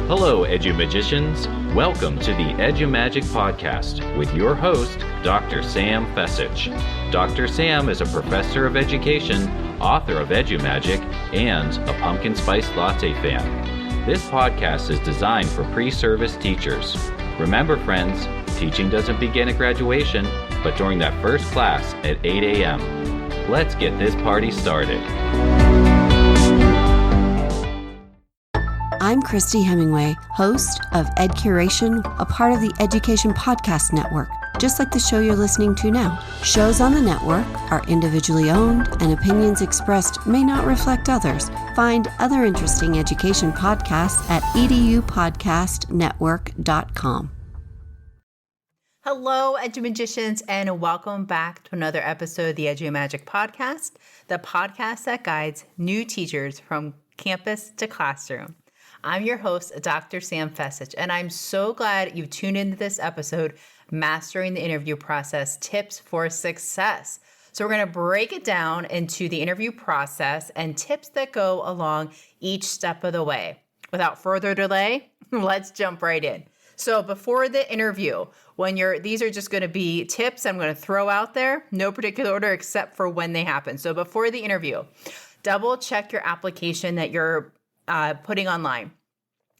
Hello, EduMagicians. Welcome to the EduMagic podcast with your host, Dr. Sam Fessich. Dr. Sam is a professor of education, author of EduMagic, and a pumpkin spice latte fan. This podcast is designed for pre-service teachers. Remember, friends, teaching doesn't begin at graduation, but during that first class at 8 a.m. Let's get this party started. I'm Christy Hemingway, host of Ed Curation, a part of the Education Podcast Network, just like the show you're listening to now. Shows on the network are individually owned, and opinions expressed may not reflect others. Find other interesting education podcasts at edupodcastnetwork.com. Hello, EduMagicians, and welcome back to another episode of the EduMagic podcast, the podcast that guides new teachers from campus to classroom. I'm your host, Dr. Sam Fessich, and I'm so glad you tuned into this episode, Mastering the Interview Process, Tips for Success. So we're going to break it down into the interview process and tips that go along each step of the way. Without further delay, let's jump right in. So before the interview, these are just going to be tips I'm going to throw out there, no particular order except for when they happen. So before the interview, double check your application that you're putting online.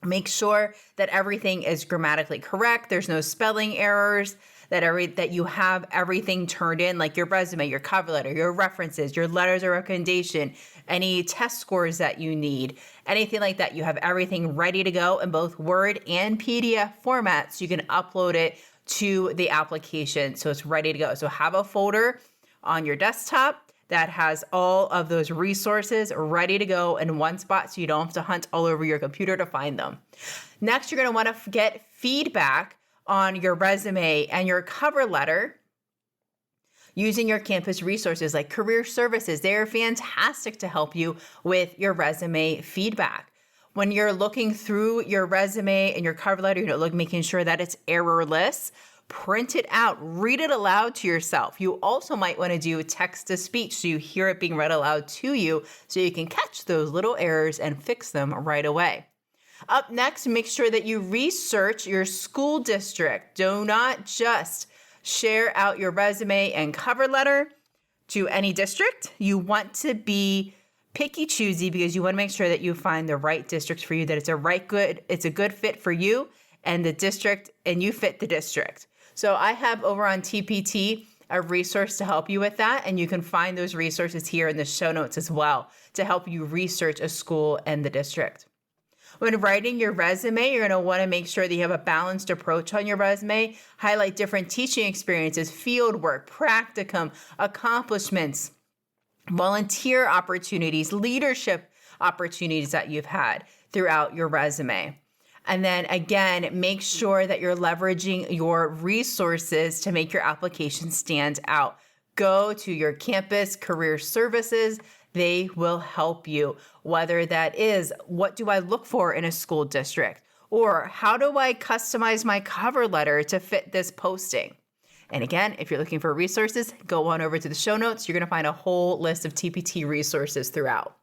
Make sure that everything is grammatically correct. There's no spelling errors, that you have everything turned in, like your resume, your cover letter, your references, your letters of recommendation, any test scores that you need, anything like that. You have everything ready to go in both Word and PDF formats. So you can upload it to the application so it's ready to go. So have a folder on your desktop that has all of those resources ready to go in one spot so you don't have to hunt all over your computer to find them. Next, you're going to want to get feedback on your resume and your cover letter using your campus resources like career services. They are fantastic to help you with your resume feedback. When you're looking through your resume and your cover letter, making sure that it's errorless. Print it out, read it aloud to yourself. You also might want to do text to speech so you hear it being read aloud to you so you can catch those little errors and fix them right away. Up next, make sure that you research your school district. Do not just share out your resume and cover letter to any district. You want to be picky choosy because you want to make sure that you find the right districts for you, that it's a good fit for you and the district, and you fit the district. So I have over on TPT a resource to help you with that, and you can find those resources here in the show notes as well to help you research a school and the district. When writing your resume, you're going to want to make sure that you have a balanced approach on your resume, highlight different teaching experiences, field work, practicum, accomplishments, volunteer opportunities, leadership opportunities that you've had throughout your resume. And then again, make sure that you're leveraging your resources to make your application stand out. Go to your campus career services. They will help you, whether that is, what do I look for in a school district? Or how do I customize my cover letter to fit this posting? And again, if you're looking for resources, go on over to the show notes. You're going to find a whole list of TPT resources throughout.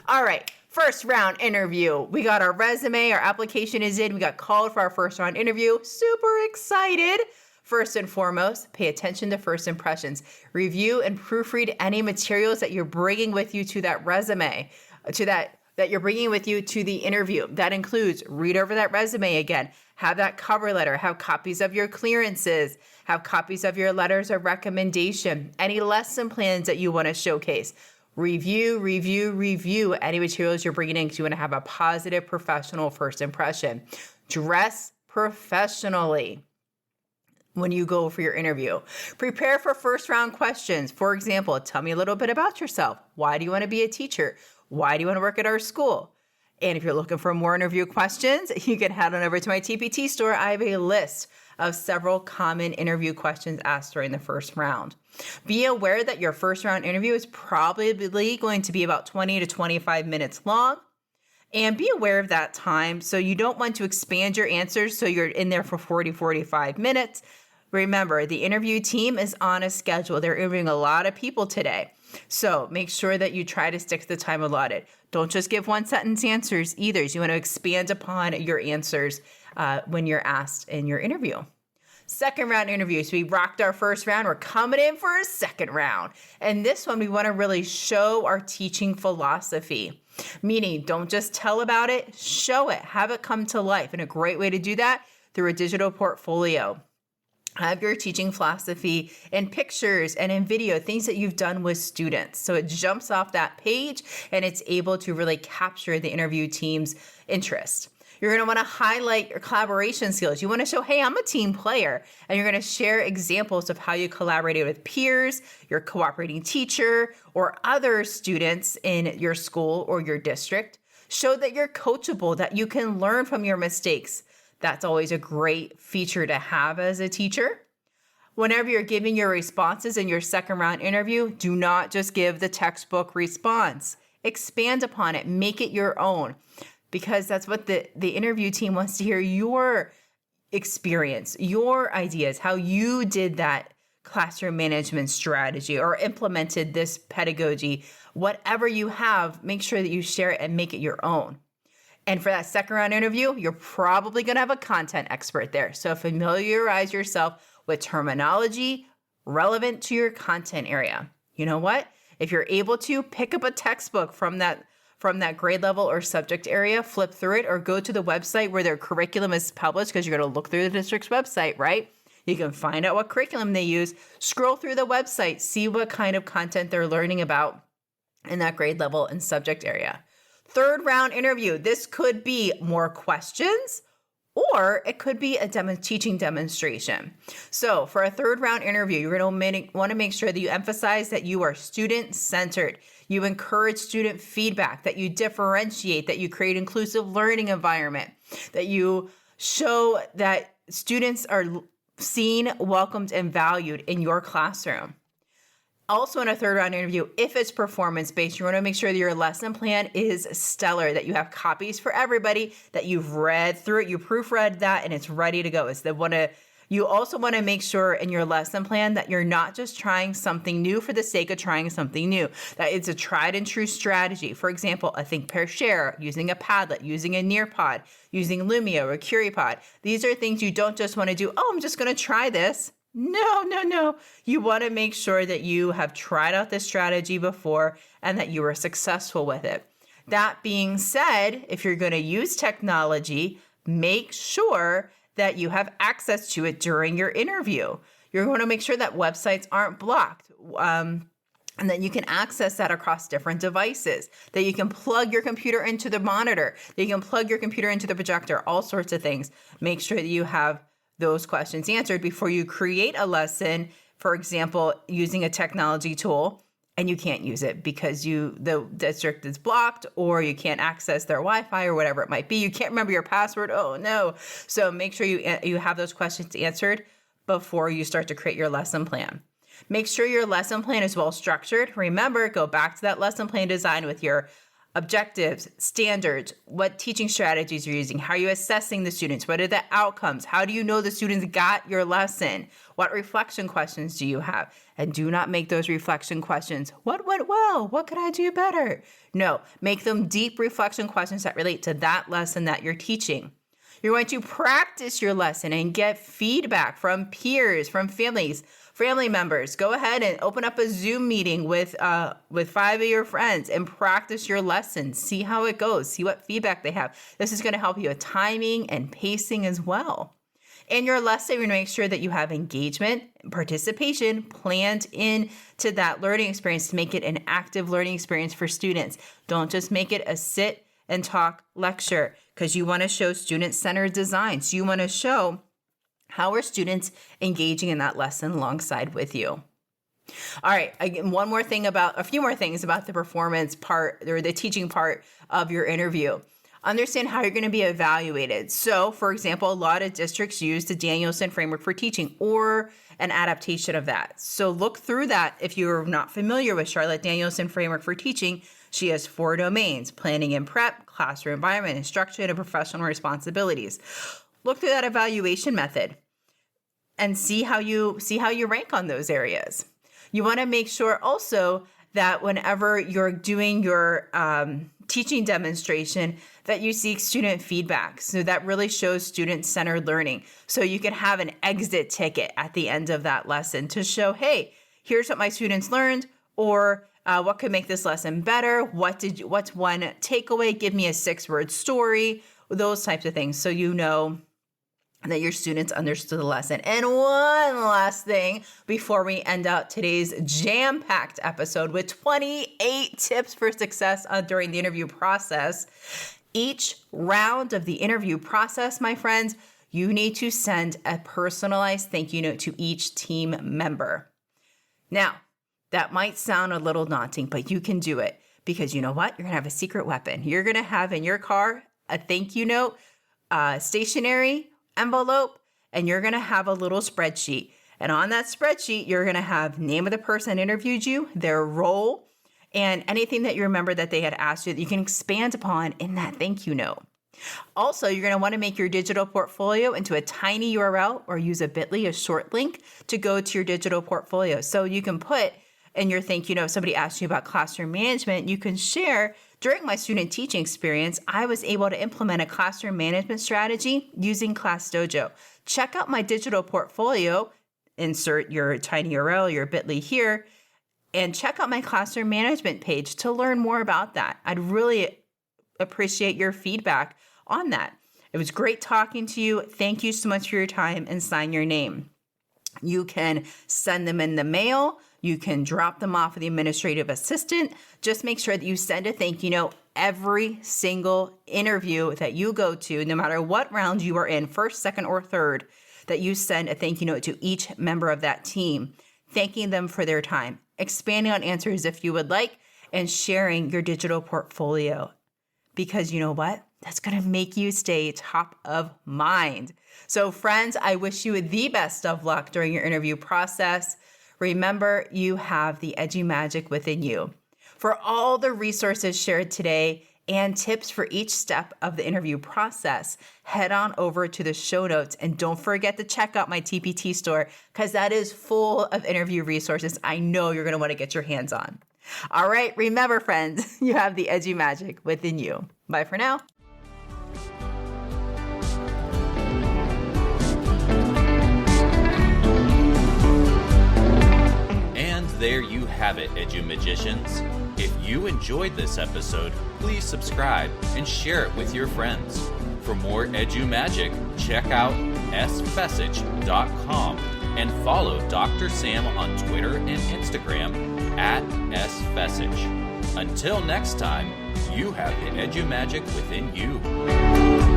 All right. First round interview. We got our resume, our application is in. We got called for our first round interview. Super excited. First and foremost, pay attention to first impressions. Review and proofread any materials that you're bringing with you to that resume, that you're bringing with you to the interview. That includes read over that resume again, have that cover letter, have copies of your clearances, have copies of your letters of recommendation, any lesson plans that you want to showcase. Review any materials you're bringing in because you want to have a positive professional first impression. Dress professionally when you go for your interview. Prepare for first round questions. For example, tell me a little bit about yourself. Why do you want to be a teacher? Why do you want to work at our school? And if you're looking for more interview questions, you can head on over to my TPT store. I have a list of several common interview questions asked during the first round. Be aware that your first round interview is probably going to be about 20 to 25 minutes long. And be aware of that time. So you don't want to expand your answers so you're in there for 40-45 minutes. Remember, the interview team is on a schedule. They're interviewing a lot of people today. So make sure that you try to stick to the time allotted. Don't just give one sentence answers either. You want to expand upon your answers when you're asked in your interview. Second round interviews. We rocked our first round. We're coming in for a second round. And this one, we want to really show our teaching philosophy, meaning don't just tell about it, show it, have it come to life. And a great way to do that through a digital portfolio. Have your teaching philosophy in pictures and in video, things that you've done with students. So it jumps off that page and it's able to really capture the interview team's interest. You're going to want to highlight your collaboration skills. You want to show, hey, I'm a team player. And you're going to share examples of how you collaborated with peers, your cooperating teacher, or other students in your school or your district. Show that you're coachable, that you can learn from your mistakes. That's always a great feature to have as a teacher. Whenever you're giving your responses in your second round interview, do not just give the textbook response. Expand upon it. Make it your own. Because that's what the interview team wants to hear, your experience, your ideas, how you did that classroom management strategy or implemented this pedagogy. Whatever you have, make sure that you share it and make it your own. And for that second round interview, you're probably going to have a content expert there. So familiarize yourself with terminology relevant to your content area. You know what? If you're able to, pick up a textbook from that grade level or subject area, flip through it, or go to the website where their curriculum is published, because you're going to look through the district's website, right? You can find out what curriculum they use, scroll through the website, see what kind of content they're learning about in that grade level and subject area. Third round interview. This could be more questions, or it could be a teaching demonstration. So for a third round interview, you're going to want to make sure that you emphasize that you are student-centered. You encourage student feedback, that you differentiate, that you create inclusive learning environment, that you show that students are seen, welcomed, and valued in your classroom. Also in a third round interview, if it's performance-based, you want to make sure that your lesson plan is stellar, that you have copies for everybody, that you've read through it, you proofread that, and it's ready to go. You also want to make sure in your lesson plan that you're not just trying something new for the sake of trying something new, that it's a tried and true strategy. For example, a think, pair, share, using a Padlet, using a Nearpod, using Lumia or Curipod. These are things you don't just want to do, I'm just going to try this. No. You want to make sure that you have tried out this strategy before and that you were successful with it. That being said, if you're going to use technology, make sure that you have access to it during your interview. You're going to make sure that websites aren't blocked, and that you can access that across different devices, that you can plug your computer into the monitor, that you can plug your computer into the projector, all sorts of things. Make sure that you have those questions answered before you create a lesson, for example, using a technology tool, and you can't use it because the district is blocked, or you can't access their Wi-Fi or whatever it might be. You can't remember your password. Oh no. So make sure you have those questions answered before you start to create your lesson plan. Make sure your lesson plan is well structured. Remember, go back to that lesson plan design with your objectives, standards, what teaching strategies you're using, how are you assessing the students, what are the outcomes, how do you know the students got your lesson, what reflection questions do you have, and do not make those reflection questions, what went well, what could I do better? No, make them deep reflection questions that relate to that lesson that you're teaching. You're going to practice your lesson and get feedback from peers, from family members. Go ahead and open up a Zoom meeting with 5 of your friends and practice your lesson. See how it goes. See what feedback they have. This is going to help you with timing and pacing as well. In your lesson, you're going to make sure that you have engagement and participation planned into that learning experience to make it an active learning experience for students. Don't just make it a sit and talk lecture, because you want to show student-centered design. So you want to show how are students engaging in that lesson alongside with you. All right, again, a few more things about the performance part or the teaching part of your interview. Understand how you're going to be evaluated. So, for example, a lot of districts use the Danielson framework for teaching or an adaptation of that. So look through that. If you're not familiar with Charlotte Danielson framework for teaching, she has 4 domains: planning and prep, classroom environment, instruction, and professional responsibilities. Look through that evaluation method and see how you rank on those areas. You want to make sure also that whenever you're doing your teaching demonstration, that you seek student feedback. So that really shows student-centered learning. So you can have an exit ticket at the end of that lesson to show, hey, here's what my students learned, or what could make this lesson better? What's one takeaway? Give me a 6-word story, those types of things. So you know that your students understood the lesson. And one last thing before we end out today's jam-packed episode with 28 tips for success during the interview process. Each round of the interview process, my friends, you need to send a personalized thank you note to each team member. Now, that might sound a little daunting, but you can do it because you know what? You're going to have a secret weapon. You're going to have in your car a thank you note, stationery envelope, and you're going to have a little spreadsheet. And on that spreadsheet, you're going to have name of the person that interviewed you, their role, and anything that you remember that they had asked you that you can expand upon in that thank you note. Also, you're going to want to make your digital portfolio into a tiny URL or use a bit.ly, a short link to go to your digital portfolio. So you can put in your thank you note, if somebody asks you about classroom management, you can share, during my student teaching experience, I was able to implement a classroom management strategy using ClassDojo. Check out my digital portfolio, insert your tiny URL, your bit.ly here, and check out my classroom management page to learn more about that. I'd really appreciate your feedback on that. It was great talking to you. Thank you so much for your time, and sign your name. You can send them in the mail. You can drop them off with the administrative assistant. Just make sure that you send a thank you note every single interview that you go to, no matter what round you are in, first, second, or third, that you send a thank you note to each member of that team, thanking them for their time, expanding on answers if you would like, and sharing your digital portfolio. Because you know what? That's going to make you stay top of mind. So friends, I wish you the best of luck during your interview process. Remember, you have the Edu Magic within you. For all the resources shared today and tips for each step of the interview process, head on over to the show notes, and don't forget to check out my TPT store because that is full of interview resources I know you're going to want to get your hands on. All right, remember friends, you have the Edu Magic within you. Bye for now. There you have it, Edu Magicians. If you enjoyed this episode, please subscribe and share it with your friends. For more Edu Magic, check out sfessage.com and follow Dr. Sam on Twitter and Instagram @sfessage. Until next time, you have the Edu Magic within you.